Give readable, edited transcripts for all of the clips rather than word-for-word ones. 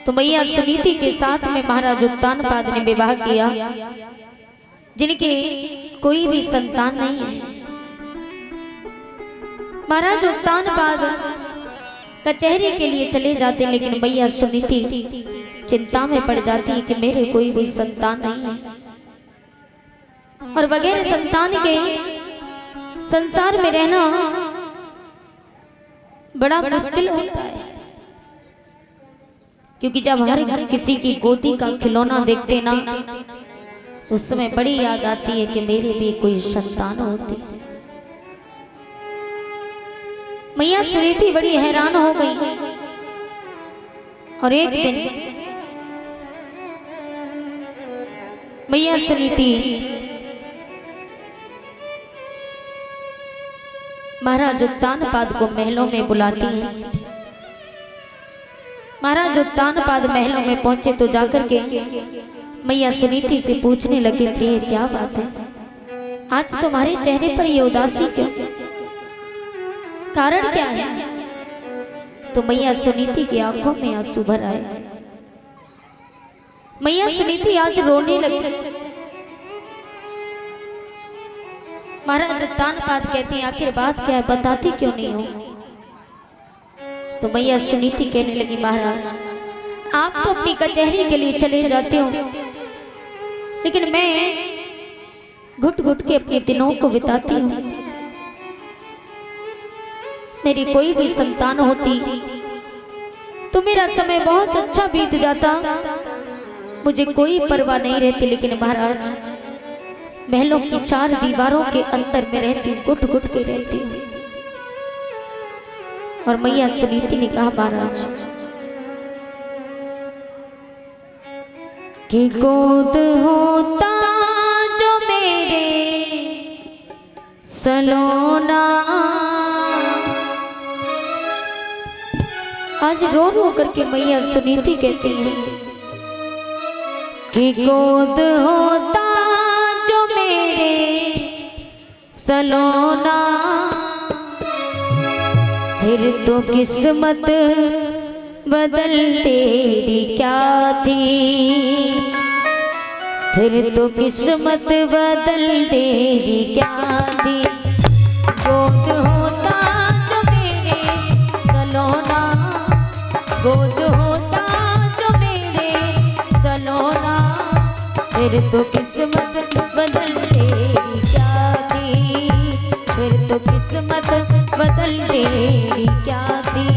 तो मैया सुनीति के साथ में महाराज उत्तानपाद ने विवाह किया, जिनके कोई भी संतान नहीं है। महाराज उत्तानपाद कचहरी के लिए चले जाते, लेकिन मैया सुनीति चिंता में पड़ जाती है कि मेरे कोई भी संतान नहीं है और बगैर संतान के संसार में रहना बड़ा मुश्किल होता है। क्योंकि जब हर किसी की गोदी का खिलौना देखते ना, उस समय बड़ी याद आती है कि मेरे भी कोई संतान होती। मैया सुनीति बड़ी हैरान हो गई और एक दिन मैया सुनीति महाराज उत्तानपाद को महलों में बुलाती हैं। महाराज उत्तानपाद महलों में पहुंचे तो जाकर के मैया सुनीति से पूछने लगे, प्रिय क्या बात है, आज तुम्हारे चेहरे पर ये उदासी क्यों, कारण क्या है? तो मैया सुनीति की आंखों में आंसू भर आए। मैया सुनीति आज रोने लगी। महाराज उत्तानपाद कहते हैं, आखिर बात क्या है, बताती क्यों नहीं हो? तो मैया सुनीति कहने लगी, महाराज आप तो अपनी कचहरी के लिए चले जाते हो, लेकिन मैं घुट घुट के अपने दिनों को बिताती हूँ। मेरी कोई भी संतान होती तो मेरा समय बहुत अच्छा बीत जाता, मुझे कोई परवाह नहीं रहती। लेकिन महाराज महलों की चार दीवारों के अंदर में रहती, घुट घुट के रहती हूँ। और मैया सुनीति ने कहा, महाराज कि गोद होता जो मेरे सलोना। आज रो रो करके मैया सुनीति कहती हैं कि गोद होता जो मेरे सलोना, फिर तो किस्मत बदल तेरी क्या थी, फिर तो किस्मत बदल तेरी क्या थी। गोद होता जो मेरे सलोना, गोद होता जो मेरे सलोना, फिर तो किस्मत बदल तेरी क्या थी, फिर तो किस्मत बदल तेरी क्या थी।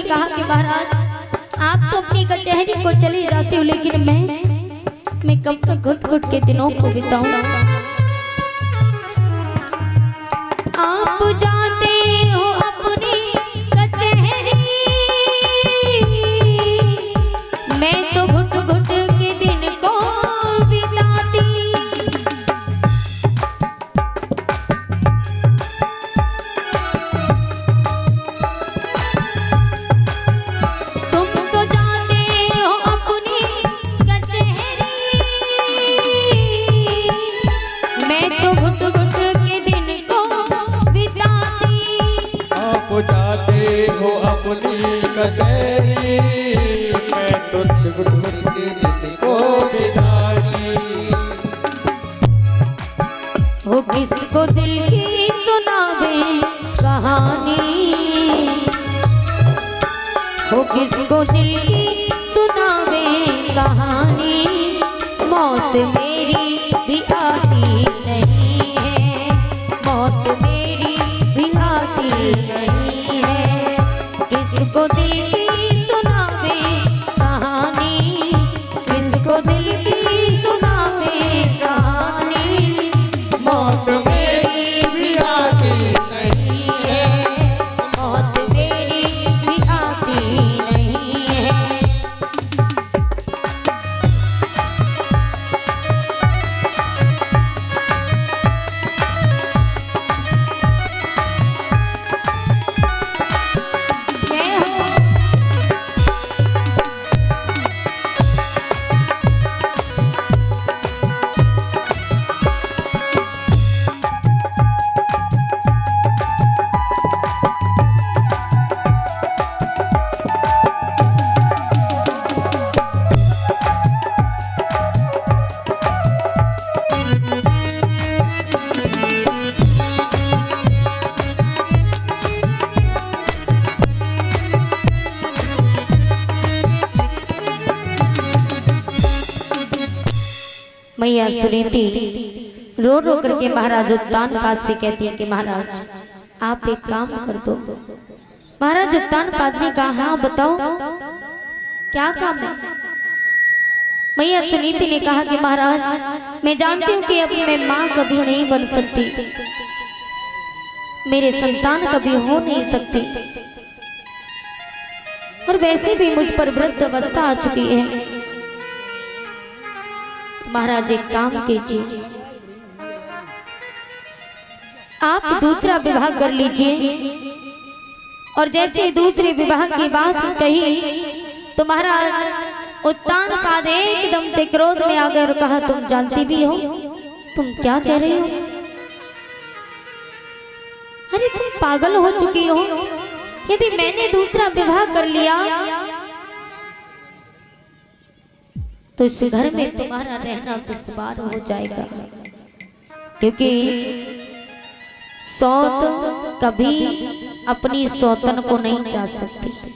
कहा कि महाराज आप तो अपनी कचहरी को चले जाते हो, लेकिन मैं कब तक घुट घुट के दिनों को बिताऊं। आप जाते हो अपनी कचहरी, मैं तो घुट घुट के दिन को बिताती। जाते हो अपनी कचहरी, मैं तो घुट घुट के दिन को बिताती। हो किसको दिल की सुनावे कहानी, हो किसको दिल की सुनावे कहानी, मौत मेरी भी आती नहीं है, मौत मेरी भी आती नहीं है। किसको दिल की सुनावे कहानी, किसको मैया सुनीति रो रो करके महाराज उत्तानपाद से कहती है कि महाराज आप एक काम कर दो। महाराज उत्तानपाद ने कहा हाँ बताओ क्या काम है। मैया सुनीति ने कहा कि महाराज मैं जानती हूँ कि अब मैं माँ कभी नहीं बन सकती, मेरे संतान कभी हो नहीं सकती, और वैसे भी मुझ पर वृद्ध अवस्था आ चुकी है। महाराज एक काम कीजिए, आप दूसरा विवाह कर लीजिए। और जैसे दूसरे विवाह की बात कही तो महाराज उत्तानपाद एकदम से क्रोध में आ गए और कहा तुम जानती भी हो, तुम क्या कह रही हो? अरे तुम पागल हो चुकी हो, यदि मैंने दूसरा विवाह कर लिया तो इस घर में तुम्हारा रहना दुश्वार हो जाएगा, क्योंकि सौत कभी अपनी सौतन को नहीं जा सकती।